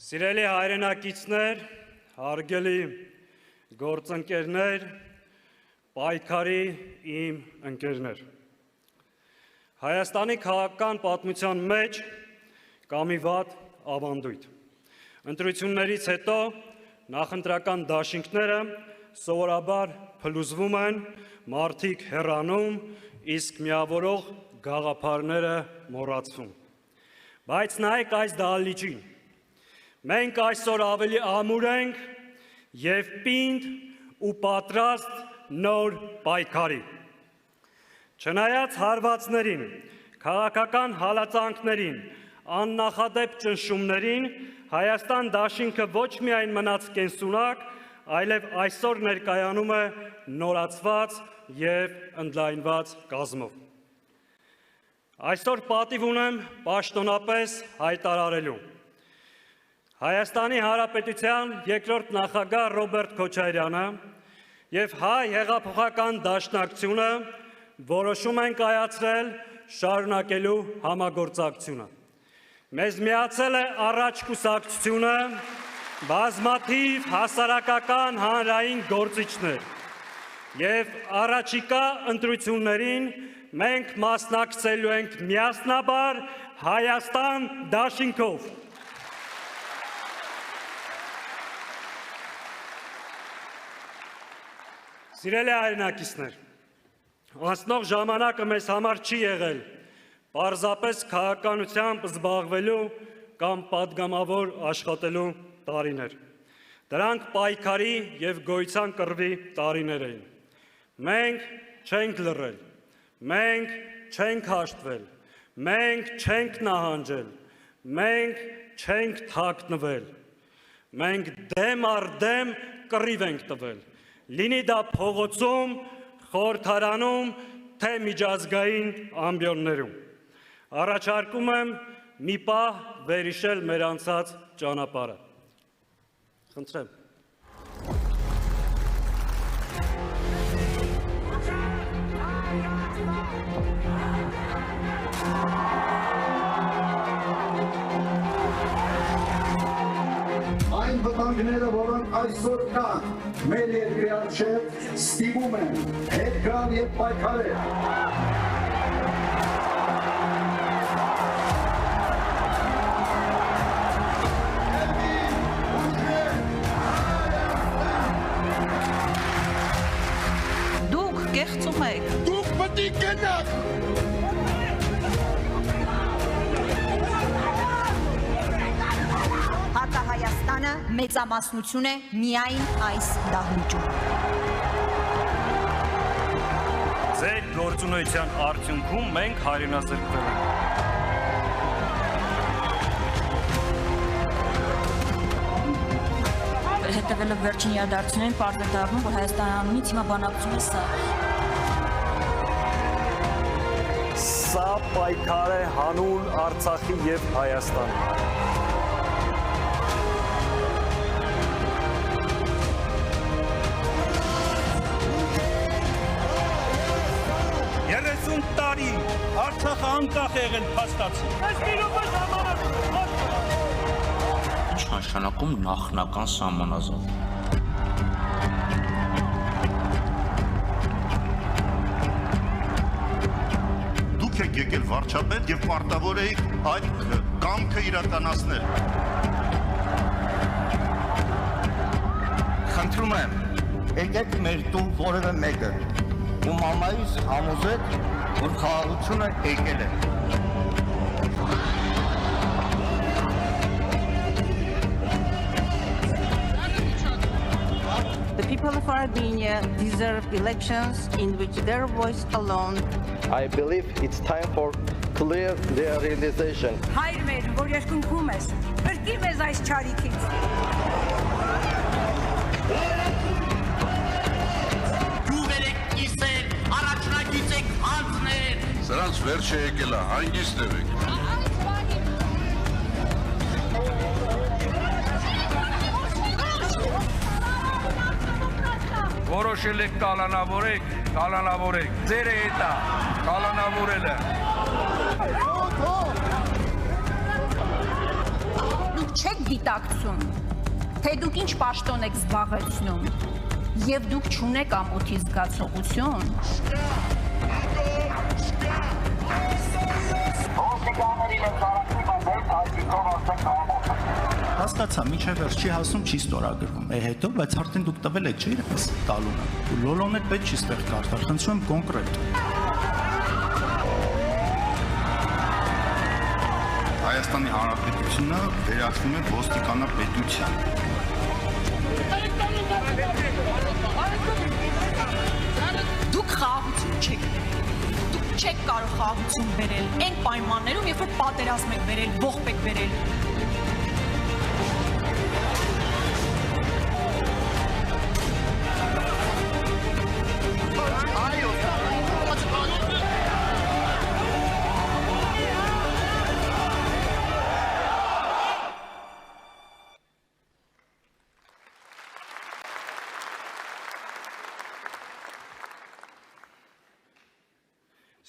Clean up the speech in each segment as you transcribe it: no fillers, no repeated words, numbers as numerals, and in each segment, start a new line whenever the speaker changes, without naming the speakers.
Սիրելի հայրենակիցներ, հարգելի գործընկերներ, պայքարի իմ ընկերներ։ Հայաստանի քաղաքական պատմության մեջ կա մի վատ ավանդույթ։ Ընտրություններից հետո նախընտրական դաշինքները սովորաբար փլուզվում են, մարդիկ հեռանում, իսկ միավորող գաղափարները մոռացվում։ Բայց նայեք այս դահլիճին։ Մենք այսօր ավելի ամուր ենք և պինդ ու պատրաստ նոր պայքարի։ Չնայած հարվածներին, քաղաքական հալածանքներին, աննախադեպ ճնշումներին, Հայաստան դաշինքը ոչ միայն մնաց կենսունակ, այլև այսօր ներկայանում է նորացված և ընդլայնված կազմով։ Այսօր պատիվ ունեմ պաշտոնապես հայտարարելու։ Հայաստանի Հանրապետության երկրորդ նախագահ Ռոբերտ Քոչարյանը և Հայ հեղափոխական դաշնակցությունը որոշում են կայացրել շարունակելու համագործակցությունը։ Մեզ միացել է առաջ կուսակցությունը, բազմաթիվ հասարակական հանրային գործիչներ և առաջիկա ընտրություններին մենք մասնակցելու ենք միասնաբար Հայաստան դաշինքով։ Սիրելի հայրենակիցներ, անցնող ժամանակը մեզ համար չի եղել պարզապես քաղաքականությամբ զբաղվելու կամ պատգամավոր աշխատելու տարիներ։ Դրանք պայքարի և գոյության կռվի տարիներ էին։ Մենք չենք լռել, մենք չենք հաշտվել, մենք չենք նահանջել, մենք չենք թաքնվել, մենք դեմ առ դեմ կռիվ ենք տվել, լինի դա փողոցում, խորհրդարանում, թե միջազգային ամբիոններում։ Առաջարկում եմ մի պահ վերհիշել մեր անցած ճանապարհը։ Խնդրեմ։
Այն վտանգները, որոնք այսօր կան, մեր երկրի առջև ստիպում են հետ գալ և պայքարել։
Դուք կեղծում եք։
Դուք պետք է գնաք։
Հակահայաստանը մեծամասնություն է միայն այս դահլիճում։
Ձեր գործունեության արդյունքում մենք հայրենազրկվել ենք։
Հետևելով վերջին իրադարձություններին պարզ է դառնում, որ Հայաստանից հիմա բանակցում է սա։
Սա պայքար է հանուն Արցախի և Հայաստանի։
տարի Արցախը անկախ եղել փաստացի։
Ինչ նշանակում նախնական սահմանազատ։
Դուք եք եկել վարչապետ և պարտավոր եք այդ կամքը իրականացնել։
Խնդրում եմ, եկեք մեր տուն որևէ մեկը, ու մամայիս համոզեք, որ խաղաղությունը եկել է։
The people of Armenia deserve elections in which their voice alone.
I believe it's time for clear their realization.
Հայր մեր, որ երկնքում ես, բրկի մեզ այս չարիքից։
Գյուղեր եք կիսեր, առաջնագիծ եք անձներ։
Սրանց վերջը եկել է, հանգիստ եք։
Որոշել եք կալանավորեք, կալանավորեք, ձերը հետա, կալանավորել է։
չեք գիտակցում, թե դուք ինչ պաշտոն եք զբաղեցնում, եւ դուք չունեք ամոթի զգացողություն։
Հասկացա, միջև վերջ չի հասում, չի ստորագրվում։ Հետո, բայց արդեն դուք տվել եք, չէ՞ իրենց տալունը։ Լոլոն էլ պետք չի ստեղ կարդալ, խնդրում եմ կոնկրետ։
Հայաստանի Հանրապետությունը վերածվում է ոստիկանապետության։
Դուք խաղաղություն չեք բերել։ Դուք չեք կարող խաղաղություն բերել այն պայմաններում, երբ որ պատերազմ եք բերել, ողբ եք բերել։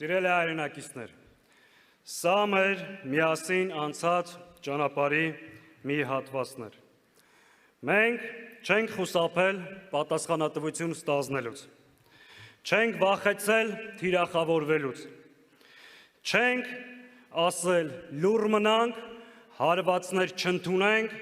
Սիրելի հայրենակիցներ, սա մեր միասին անցած ճանապարհի մի հատվածն էր։ Մենք չենք խուսափել պատասխանատվություն ստանձնելուց, չենք վախեցել թիրախավորվելուց, չենք ասել լուռ մնանք, հարվածներ չընդունենք,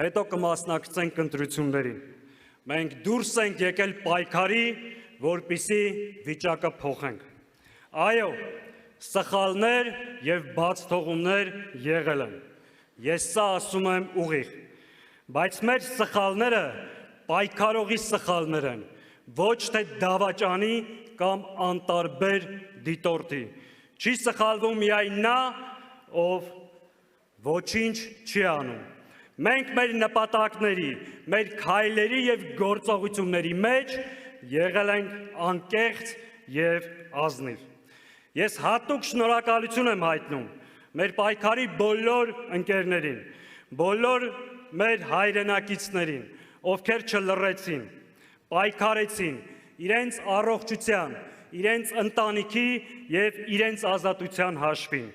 հետո կմասնակցենք ընտրություններին։ Մենք դուրս ենք եկել պայքարի, որպեսզի վիճակը փոխենք։ Այո, սխալներ եւ բաց թողումներ եղել են։ Ես սա ասում եմ ուղիղ, բայց մեր սխալները պայքարողի սխալներ են, ոչ թե դավաճանի կամ անտարբեր դիտորդի։ Չի սխալվում միայն նա, ով ոչինչ չի անում։ Մենք մեր նպատակների, մեր քայլերի եւ գործողությունների մեջ եղել ենք անկեղծ եւ ազնիվ։ Ես հատուկ շնորհակալություն եմ հայտնում մեր պայքարի բոլոր ընկերներին, բոլոր մեր հայրենակիցներին, ովքեր չլռեցին, պայքարեցին իրենց առողջության, իրենց ընտանիքի եւ իրենց ազատության հաշվին։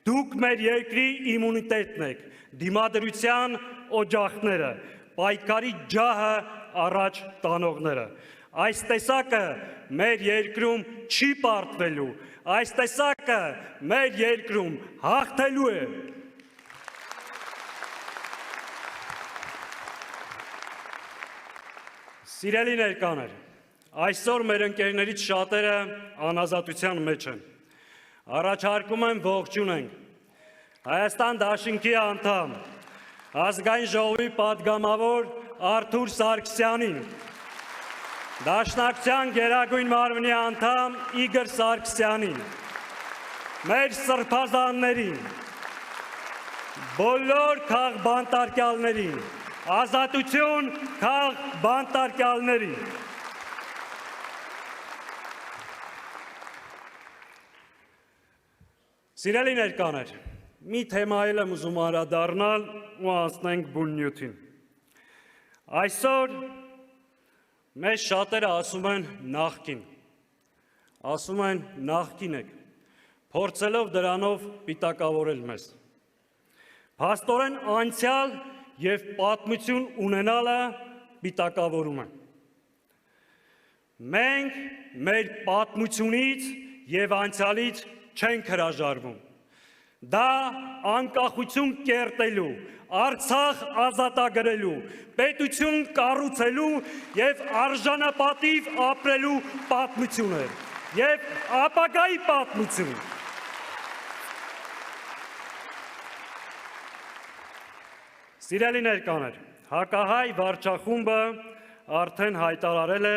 Դուք մեր երկրի իմունիտետն եք, դիմադրության օջախները, պայքարի ջահը առաջ տանողները։ Այս տեսակը մեր երկրում չի պարտվելու, այս տեսակը մեր երկրում հաղթելու է։ Սիրելի ներկաներ, այսօր մեր ընկերներից շատերը անազատության մեջ են։ Առաջարկում եմ ողջունենք Հայաստան Դաշինքի անդամ, Ազգային ժողովի պատգամավոր Արթուր Սարգսյանին, Դաշնակցության գերագույն մարմնի անդամ Իգոր Սարգսյանին, մեր սրբազաններին, բոլոր քաղբանտարկյալներին, ազատություն քաղբանտարկյալներին։ Սիրելի ներկաներ, մի թեմայել եմ ուզում անդրադառնալ ու անցնենք բուն նյութին։ Այսօր մեզ շատերը ասում են նախկին, ասում են նախկին եք, փորձելով դրանով պիտակավորել մեզ։ Փաստորեն անցյալ եւ պատմություն ունենալը պիտակավորում է։ Մենք մեր պատմությունից եւ անցյալից չենք հրաժարվում։ Դա անկախություն կերտելու, Արցախ ազատագրելու, պետություն կառուցելու եւ արժանապատիվ ապրելու պատմություն է եւ ապագայի պատմություն։ Սիրելի ներկաներ, հակահայ վարչախումբը արդեն հայտարարել է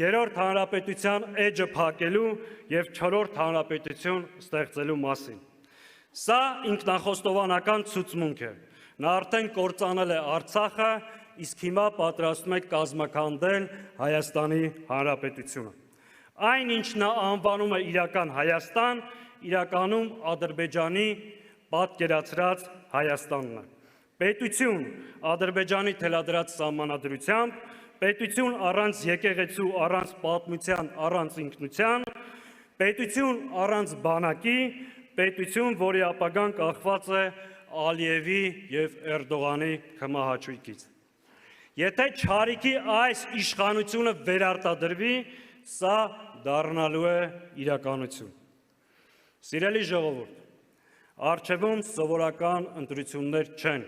երրորդ հանրապետության էջը փակելու եւ չորրորդ հանրապետություն ստեղծելու մասին։ Սա ինքնախոստովանական ցուցմունք է։ Նա արդեն կործանել է Արցախը, իսկ հիմա պատրաստում է կազմաքանդել Հայաստանի Հանրապետությունը։ Այն, ինչ նա անվանում է իրական Հայաստան, իրականում Ադրբեջանի պատկերացրած Հայաստանն է։ Պետություն Ադրբեջանի թելադրած սահմանադրությամբ, պետություն առանց եկեղեցու, առանց պատմության, առանց ինքնության, պետություն առանց բանակի, պետություն, որի ապագան կախված է Ալիևի եւ Էրդողանի կմահաճույքից։ Եթե չարիքի այս իշխանությունը վերարտադրվի, սա դառնալու է իրականություն։ Սիրելի ժողովուրդ, առջևում սովորական ընտրություններ չեն,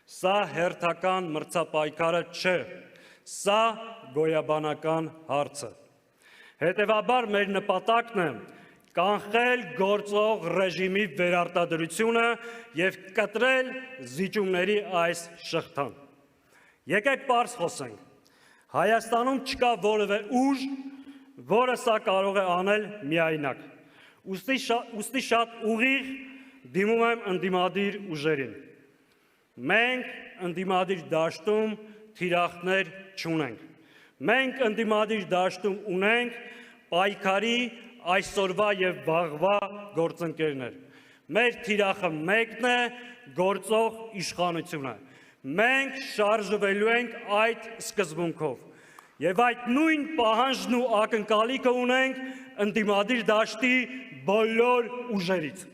սա հերթական մրցապայքարը չէ, սա գոյաբանական հարց է։ Հետևաբար մեր նպատակն է կանխել գործող ռեժիմի վերարտադրությունը եւ կտրել զիջումների այս շղթան։ Եկեք պարզ խոսենք։ Հայաստանում չկա որևէ ուժ, որը սա կարող է անել միայնակ։ Ուստի շատ ուղիղ դիմում եմ ընդդիմադիր ուժերին։ Մենք ընդդիմադիր դաշտում թիրախներ չունենք։ Մենք ընդդիմադիր դաշտում ունենք պայքարի այսօրվա եւ վաղվա գործընկերներ։ Մեր թիրախը մեկն է, գործող իշխանությունը։ Մենք շարժվելու ենք այդ սկզբունքով։ Եվ այդ նույն պահանջն ու ակնկալիքը ունենք ընդդիմադիր դաշտի բոլոր ուժերից։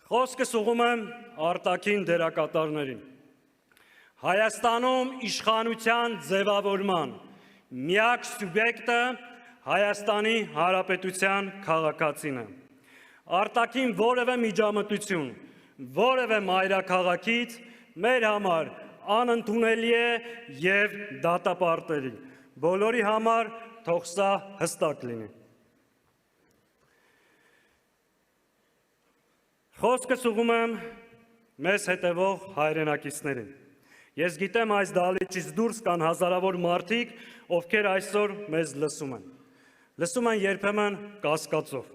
Խոսքս ուղղում եմ արտաքին դերակատարներին։ Հայաստանում իշխանության ձևավորման միակ սուբյեկտը Հայաստանի Հանրապետության քաղաքացին է։ Արտաքին որևէ միջամտություն, որևէ մայրաքաղաքից մեր համար անընդունելի է եւ դատապարտելի։ Բոլորի համար թող սա հստակ լինի։ Խոսքս ուղղում եմ մեզ հետևող հայրենակիցներին։ Ես գիտեմ այս դահլիճից դուրս կան հազարավոր մարդիկ, ովքեր այսօր մեզ լսում են։ Լսում են երբեմն կասկածով։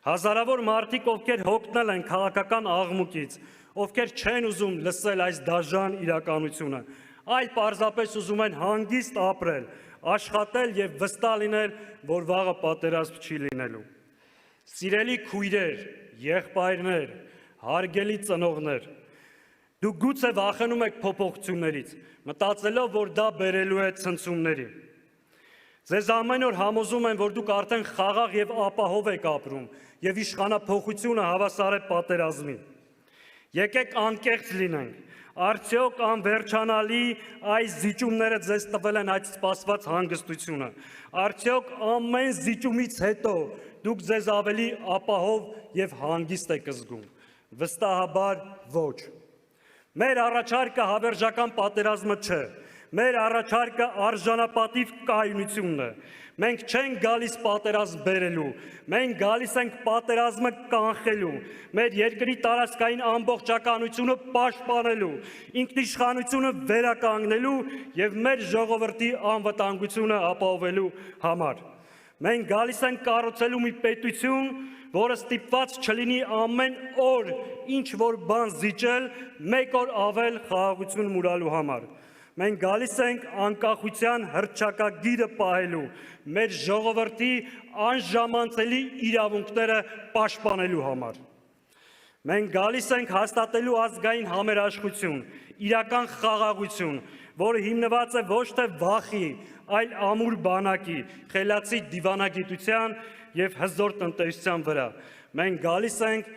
Հազարավոր մարդիկ, ովքեր հոգնել են քաղաքական աղմուկից, ովքեր չեն ուզում լսել այս դաժան իրականությունը, այլ պարզապես ուզում են հանգիստ ապրել, աշխատել եւ վստահ լինել, որ վաղը պատերազմ չի լինելու։ Սիրելի քույրեր, եղբայրներ, հարգելի ծնողներ, դուք գուցե վախենում եք փոփոխություններից, մտածելով, որ դա բերելու է ցնցումների։ Ձեզ ամեն օր համոզում են, որ դուք արդեն խաղաղ եւ ապահով եք ապրում եւ իշխանափոխությունը հավասար է պատերազմին։ Եկեք անկեղծ լինենք, արդյոք անվերջանալի այս զիջումները ձեզ տվել են այդ սպասված հանգստությունը, արդյոք ամեն զիջումից հետո դուք ձեզ ավելի ապահով եւ հանգիստ եք զգում։ Վստահաբար ոչ։ Մեր առաջարկը հավերժական պատերազմը չէ։ Մեր առաջարկը արժանապատիվ կայունությունն է։ Մենք չենք գալիս պատերազմ բերելու, մենք գալիս ենք պատերազմը կանխելու, մեր երկրի տարածքային ամբողջականությունը պաշտպանելու, ինքնիշխանությունը վերականգնելու եւ մեր ժողովրդի անվտանգությունը ապահովելու համար։ Մենք գալիս ենք կառուցելու մի պետություն, որը ստիպված չլինի ամեն օր ինչ որ բան զիջել, մեկ օր ավել խաղաղություն մուրալու համար։ Մենք գալիս ենք անկախության հռչակագիրը պահելու, մեր ժողովրդի անժամանցելի իրավունքները պաշտպանելու համար։ Մենք գալիս ենք հաստատելու ազգային համերաշխություն, իրական խաղաղություն, որը հիմնված է ոչ թե վախի, այլ ամուր բանակի, խելացի դիվանագիտության եւ հզոր տնտեսության վրա։ Մենք գալիս ենք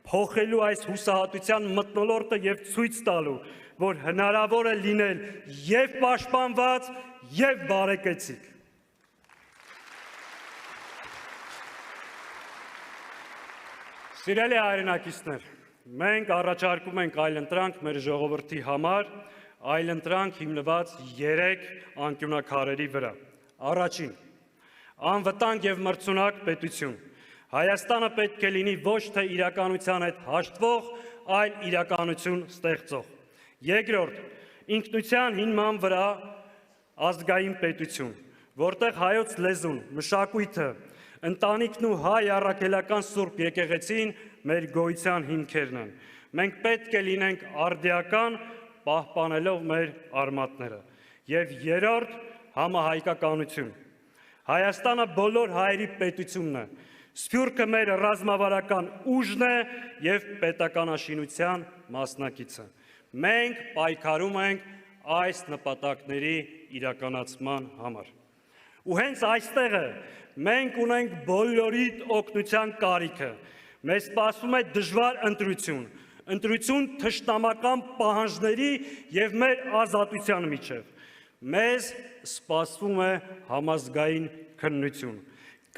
փոխելու այս հուսահատության մթնոլորտը եւ ցույց տալու, որ հնարավոր է լինել եւ պաշտպանված, եւ բարեկեցիկ։ Սիրելի հայրենակիցներ, մենք առաջարկում ենք այլընտրանք մեր ժողովրդի համար, այլընտրանք հիմնված 3 անկյունակարերի վրա։ Առաջին, անվտանգ եւ մրցունակ պետություն։ Հայաստանը պետք է լինի ոչ թե իրականության հետ հաշտվող, այլ իրականություն ստեղծող։ Երկրորդ, ինքնության հիման վրա ազգային պետություն, որտեղ հայոց լեզուն, մշակույթը, ընտանիքն ու հայ առաքելական սուրբ եկեղեցին մեր գոյության հիմքերն են։ Մենք պետք է լինենք արդիական, պահպանելով մեր արմատները։ Եվ երրորդ, համահայկականություն։ Հայաստանը բոլոր հայերի պետությունն է։ Սփյուռքը մեր ռազմավարական ուժն է եւ պետականաշինության մասնակիցը։ Մենք պայքարում ենք այս նպատակների իրականացման համար։ Ու հենց այստեղ է մենք ունենք բոլորիդ օգնության կարիքը։ Մեզ սպասում է դժվար ընտրություն թշնամական պահանջների եւ մեր ազատության միջև։ Մեզ սպասվում է համազգային քննություն։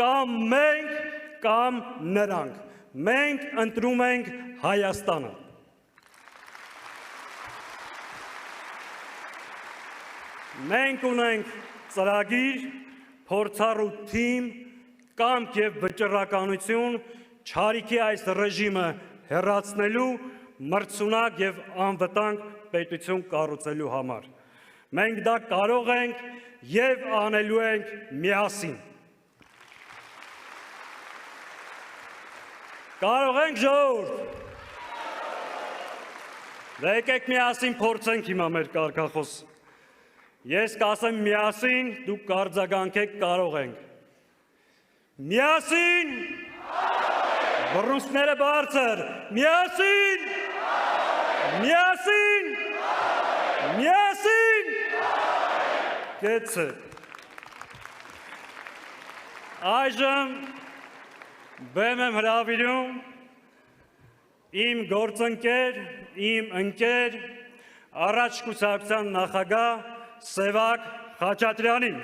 Կամ մենք, կամ նրանք։ Մենք ընտրում ենք Հայաստանը։ Մենք ունենք ծրագիր, փորձառու թիմ, կամք եւ վճռականություն չարիքի այս ռեժիմը հեռացնելու, մրցունակ եւ անվտանգ պետություն կառուցելու համար։ Մենք դա կարող ենք եւ անելու ենք միասին։ Կարող ենք ժողովուրդ։ Դե եկեք միասին փորձենք հիմա մեր կարգախոսը։ Ես կասեմ միասին, դուք կարձագանքեք կարող ենք։ Միասին, բռունցքները բարձր, միասին, միասին, միասին, կեցը։ Այժմ բեմ եմ հրավիրում իմ գործընկեր, իմ ընկեր, առաջ կուսակցության նախագահ Սևակ Խաչատրյանին։